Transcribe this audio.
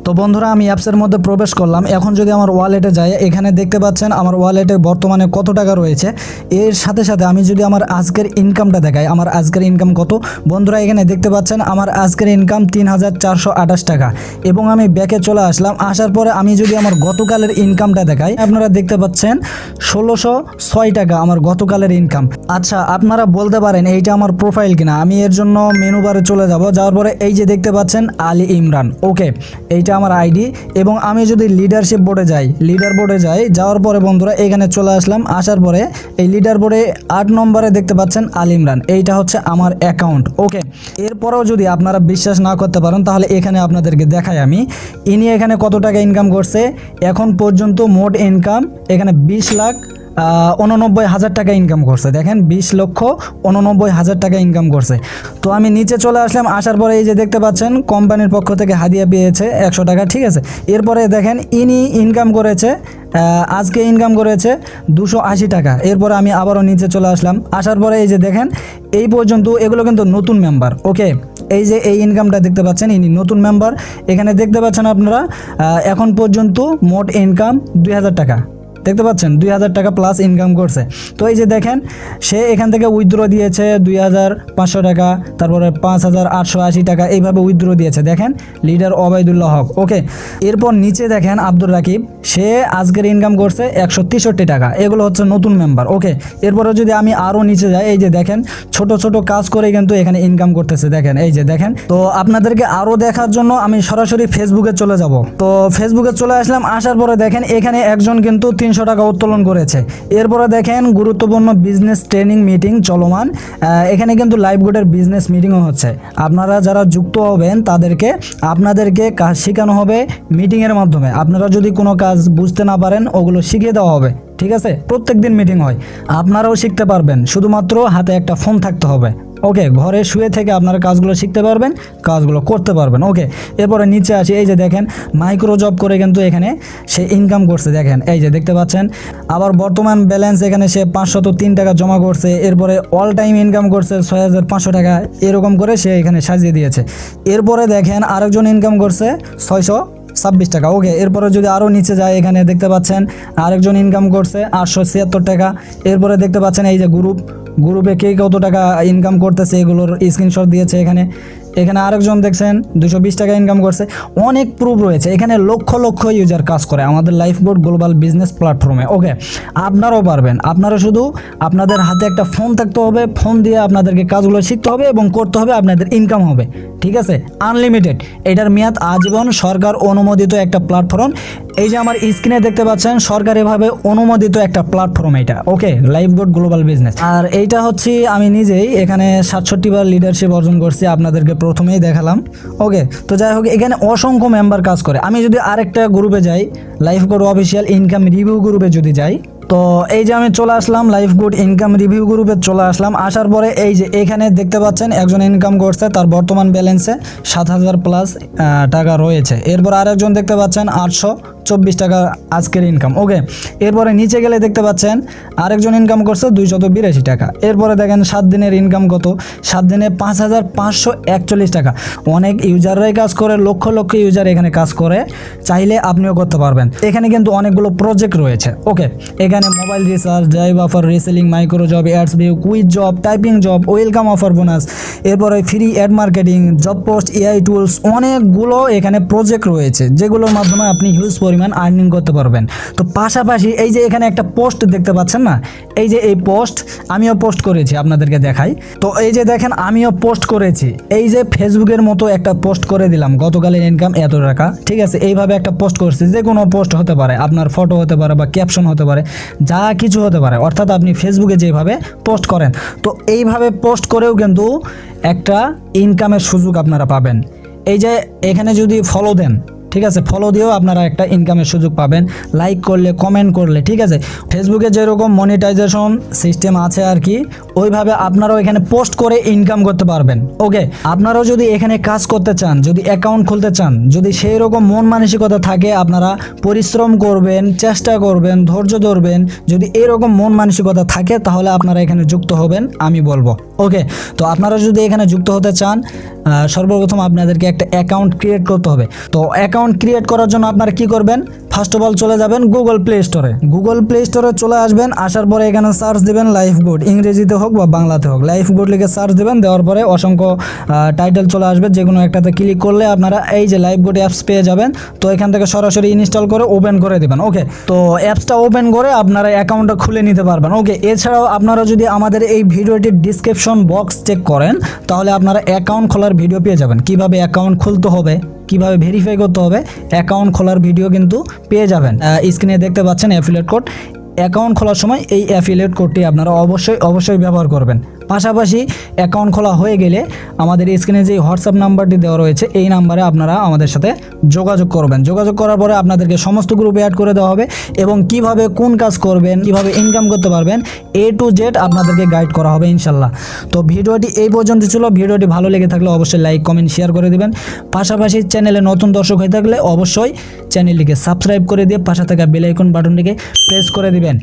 তো বন্ধুরা আমি অ্যাপসের মধ্যে প্রবেশ করলাম। এখন যদি আমার ওয়ালেটে যাই, এখানে দেখতে পাচ্ছেন আমার ওয়ালেটে বর্তমানে কত টাকা রয়েছে। এর সাথে সাথে আমি যদি আমার আজকের ইনকামটা দেখাই, আমার আজকের ইনকাম কত, বন্ধুরা এখানে দেখতে পাচ্ছেন আমার আজকের ইনকাম ৩,৪২৮ টাকা। এবং আমি ব্যাকে চলে আসলাম। আসার পরে আমি যদি আমার গতকালের ইনকামটা দেখাই, আপনারা দেখতে পাচ্ছেন ১৬০৬ টাকা আমার গতকালের ইনকাম। আচ্ছা, আপনারা বলতে পারেন এইটা আমার প্রোফাইল কিনা। আমি এর জন্য মেনু বারে চলে যাব। যাওয়ার পরে এই যে দেখতে পাচ্ছেন আলী ইমরান, ওকে, এইটা আমার আইডি। এবং আমি যদি লিডারশিপ বোর্ডে যাই, যাওয়ার পরে বন্ধুরা এখানে চলে আসলাম। আসার পরে এই লিডার বোর্ডে ৮ নম্বরে দেখতে পাচ্ছেন আলী ইমরান, এইটা হচ্ছে আমার অ্যাকাউন্ট, ওকে। এরপরেও যদি আপনারা বিশ্বাস না করতে পারেন, তাহলে এখানে আপনাদেরকে দেখাই আমি ইনি এখানে কত টাকা ইনকাম করছে। এখন পর্যন্ত মোট ইনকাম এখানে 20,89,000 টাকা ইনকাম করছে। দেখেন 20,89,000 টাকা ইনকাম করছে। তো আমি নিচে চলে আসলাম। আসার পরে এই যে দেখতে পাচ্ছেন কোম্পানির পক্ষ থেকে হাদিয়া পেয়েছে 100 টাকা, ঠিক আছে। এরপরে দেখেন ইনি ইনকাম করেছে, আজকে ইনকাম করেছে 280 টাকা। এরপরে আমি আবারও নিচে চলে আসলাম। আসার পরে এই যে দেখেন এই পর্যন্ত এগুলো কিন্তু নতুন মেম্বার, ওকে। এই যে এই ইনকামটা দেখতে পাচ্ছেন, ইনি নতুন মেম্বার। এখানে দেখতে পাচ্ছেন আপনারা এখন পর্যন্ত মোট ইনকাম 2,000 টাকা দেখতে পাচ্ছেন, 2,000 টাকা প্লাস ইনকাম করছে। তো এই যে দেখেন সে এখান থেকে উইথড্র দিয়েছে 2,500 টাকা, তারপরে 5,880 টাকা, এইভাবে উইথড্র দিয়েছে। দেখেন লিডার ওবায়দুল্লাহ হক, ওকে। এরপর নিচে দেখেন আব্দুর রাকিব, সে আজকের ইনকাম করছে 163 টাকা। এগুলো হচ্ছে নতুন মেম্বার, ওকে। এরপরে যদি আমি আরও নিচে যাই, এই যে দেখেন ছোট ছোট কাজ করে কিন্তু এখানে ইনকাম করতেছে। দেখেন এই যে দেখেন। তো আপনাদেরকে আরও দেখার জন্য আমি সরাসরি ফেসবুকে চলে যাব। তো ফেসবুকে চলে আসলাম। আসার পরে দেখেন এখানে একজন কিন্তু 300 টাকা উত্তোলন করেছে। এরপরে দেখেন গুরুত্বপূর্ণ বিজনেস ট্রেনিং মিটিং চলমান। এখানে কিন্তু লাইভ গোডের বিজনেস মিটিংও হচ্ছে। আপনারা যারা যুক্ত হবেন তাদেরকে আপনাদেরকে কাজ শেখানো হবে মিটিংয়ের মাধ্যমে। আপনারা যদি কোনো কাজ বুঝতে না পারেন ওগুলো শিখিয়ে দেওয়া হবে, ঠিক আছে। প্রত্যেক দিন মিটিং হয়, আপনারাও শিখতে পারবেন। শুধুমাত্র হাতে একটা ফোন থাকতে হবে, ওকে। ঘরে শুয়ে থেকে আপনারা কাজগুলো শিখতে পারবেন, কাজগুলো করতে পারবেন, ওকে। এরপরে নিচে আসি, এই যে দেখেন মাইক্রো জব করে কিন্তু এখানে সে ইনকাম করছে। দেখেন এই যে দেখতে পাচ্ছেন। আবার বর্তমান ব্যালেন্স এখানে সে 503 টাকা জমা করছে। এরপরে অল টাইম ইনকাম করছে 6,500 টাকা। এরকম করে সে এখানে সাজিয়ে দিয়েছে। এরপরে দেখেন আরেকজন ইনকাম করছে 626 টাকা, ওকে। এরপরে যদি আরও নিচে যায়, এখানে দেখতে পাচ্ছেন আরেকজন ইনকাম করছে 876 টাকা। এরপরে দেখতে পাচ্ছেন এই যে গ্রুপে কে কত টাকা ইনকাম করতেছে এগুলোর স্ক্রিনশট দিয়েছে। এখানে আরেকজন দেখছেন 220 টাকা ইনকাম করছে। অনেক প্রুফ রয়েছে এখানে। লক্ষ লক্ষ ইউজার কাজ করে আমাদের লাইফবোট গ্লোবাল বিজনেস প্ল্যাটফর্মে, ওকে। আপনারাও পারবেন। আপনারা শুধু আপনাদের হাতে একটা ফোন থাকতে হবে। ফোন দিয়ে আপনাদেরকে কাজগুলো শিখতে হবে এবং করতে হবে, আপনাদের ইনকাম হবে, ঠিক আছে। আনলিমিটেড, এটার মেয়াদ আজীবন। সরকার অনুমোদিত একটা প্ল্যাটফর্ম। এই যে আমার স্ক্রিনে দেখতে পাচ্ছেন সরকারিভাবে অনুমোদিত একটা প্ল্যাটফর্ম এটা, ওকে, লাইফবোট গ্লোবাল বিজনেস। আর এইটা হচ্ছে আমি নিজেই এখানে 67 বার লিডারশিপ অর্জন করছি, আপনাদেরকে প্রথমেই দেখালাম, ওকে। তো যাই হোক এখানে অসংখ্য মেম্বার কাজ করে। আমি যদি আরেকটা গ্রুপে যাই, লাইফবোট অফিসিয়াল ইনকাম রিভিউ গ্রুপে যদি যাই, তো এই যে আমি চলে আসলাম লাইফবোট ইনকাম রিভিউ গ্রুপে চলে আসলাম। আসার পরে এই যে এখানে দেখতে পাচ্ছেন একজন ইনকাম করছে, তার বর্তমান ব্যালেন্সে 7,000 প্লাস টাকা রয়েছে। এরপর আরেকজন দেখতে পাচ্ছেন 824 টাকা আজকের ইনকাম, ওকে। এরপরে নিচে গেলে দেখতে পাচ্ছেন আরেকজন ইনকাম করছে 282 টাকা। এরপরে দেখেন 7 দিনের ইনকাম কত, 7 দিনে 5,541 টাকা। অনেক ইউজাররাই কাজ করে, লক্ষ লক্ষ ইউজার এখানে কাজ করে। চাইলে আপনিও করতে পারবেন। এখানে কিন্তু অনেকগুলো প্রজেক্ট রয়েছে, ওকে। এখানে mobile recharge, drive offer, reselling, micro job, ads view, quiz job, typing job, welcome offer bonus, এরপরে free ad marketing, job post, AI tools, অনেকগুলো এখানে প্রজেক্ট রয়েছে যেগুলোর মাধ্যমে আপনি হিউজ পরিমাণ আর্নিং করতে পারবেন। তো পাশাপাশি এই যে এখানে একটা পোস্ট দেখতে পাচ্ছেন না, এই যে এই পোস্ট আমিও পোস্ট করেছি, আপনাদেরকে দেখাই। তো এই যে দেখেন আমিও পোস্ট করেছি, এই যে ফেসবুকের মতো একটা পোস্ট করে দিলাম, গতকালের ইনকাম এত টাকা, ঠিক আছে। এইভাবে একটা পোস্ট করছি, যে কোনো পোস্ট হতে পারে, আপনার ফটো হতে পারে বা ক্যাপশন হতে পারে, যা কিছু হতে পারে। অর্থাৎ আপনি ফেসবুকে যেভাবে পোস্ট করেন, তো এইভাবে পোস্ট করেও কিন্তু একটা ইনকামের সুযোগ আপনারা পাবেন। এই যে এখানে যদি ফলো দেন, ঠিক আছে, ফলো দিয়েও আপনারা একটা ইনকামের সুযোগ পাবেন, লাইক করলে, কমেন্ট করলে, ঠিক আছে। ফেসবুকে যেরকম মনিটাইজেশন সিস্টেম আছে আর কি, ওইভাবে আপনারাও এখানে পোস্ট করে ইনকাম করতে পারবেন, ওকে। আপনারাও যদি এখানে কাজ করতে চান, যদি অ্যাকাউন্ট খুলতে চান, যদি সেই রকম মন মানসিকতা থাকে, আপনারা পরিশ্রম করবেন, চেষ্টা করবেন, ধৈর্য ধরবেন, যদি এরকম মন মানসিকতা থাকে, তাহলে আপনারা এখানে যুক্ত হবেন, আমি বলবো, ওকে। তো আপনারা যদি এখানে যুক্ত হতে চান, সর্বপ্রথম আপনাদেরকে একটা অ্যাকাউন্ট ক্রিয়েট করতে হবে। তো অ্যাকাউন্ট অ্যাকাউন্ট ক্রিয়েট করার জন্য আপনারা কি করবেন, ফার্স্ট অফ অল চলে যাবেন গুগল প্লে স্টোরে। গুগল প্লে স্টোরে চলে আসবেন, আসার পরে এখানে সার্চ দিবেন লাইফ গুড, ইংরেজিতে হোক বা বাংলাতে হোক, লাইফ গুড লিখে সার্চ দিবেন। দেওয়ার পরে অসংখ্য টাইটেল চলে আসবে, যে কোনো একটাতে ক্লিক করলে আপনারা এই যে লাইফ গুড অ্যাপস পেয়ে যাবেন। তো এখান থেকে সরাসরি ইনস্টল করে ওপেন করে দিবেন। ওকে, তো অ্যাপসটা ওপেন করে আপনারা অ্যাকাউন্টটা খুলে নিতে পারবেন। ওকে, এছাড়াও আপনারা যদি আমাদের এই ভিডিওটির ডিসক্রিপশন বক্স চেক করেন তাহলে আপনারা অ্যাকাউন্ট খোলার ভিডিও পেয়ে যাবেন, কিভাবে অ্যাকাউন্ট খুলতে হবে, কিভাবে ভেরিফাই করতে হবে, অ্যাকাউন্ট খোলার ভিডিও কিন্তু পেয়ে যাবেন। স্ক্রিনে দেখতে পাচ্ছেন অ্যাফিলিয়েট কোড। অ্যাকাউন্ট খোলার সময় এই অ্যাফিলিয়েট কোডটি আপনারা অবশ্যই ব্যবহার করবেন। পাশাপাশি অ্যাকাউন্ট খোলা হয়ে গেলে আমাদের স্ক্রিনে যে হোয়াটসঅ্যাপ নাম্বারটি দেওয়া রয়েছে এই নাম্বারে আপনারা আমাদের সাথে যোগাযোগ করবেন। যোগাযোগ করার পরে আপনাদেরকে সমস্ত গ্রুপে অ্যাড করে দেওয়া হবে এবং কিভাবে কোন কাজ করবেন, কিভাবে ইনকাম করতে পারবেন A to Z আপনাদেরকে গাইড করা হবে ইনশাল্লাহ। তো ভিডিওটি এই পর্যন্ত ছিল। ভিডিওটি ভালো লেগে থাকলে অবশ্যই লাইক কমেন্ট শেয়ার করে দিবেন। পাশাপাশি চ্যানেলে নতুন দর্শক হয়ে থাকলে অবশ্যই চ্যানেলটিকে সাবস্ক্রাইব করে দিয়ে পাশে থাকা বেল আইকন বাটনটিকে প্রেস করে দিবেন।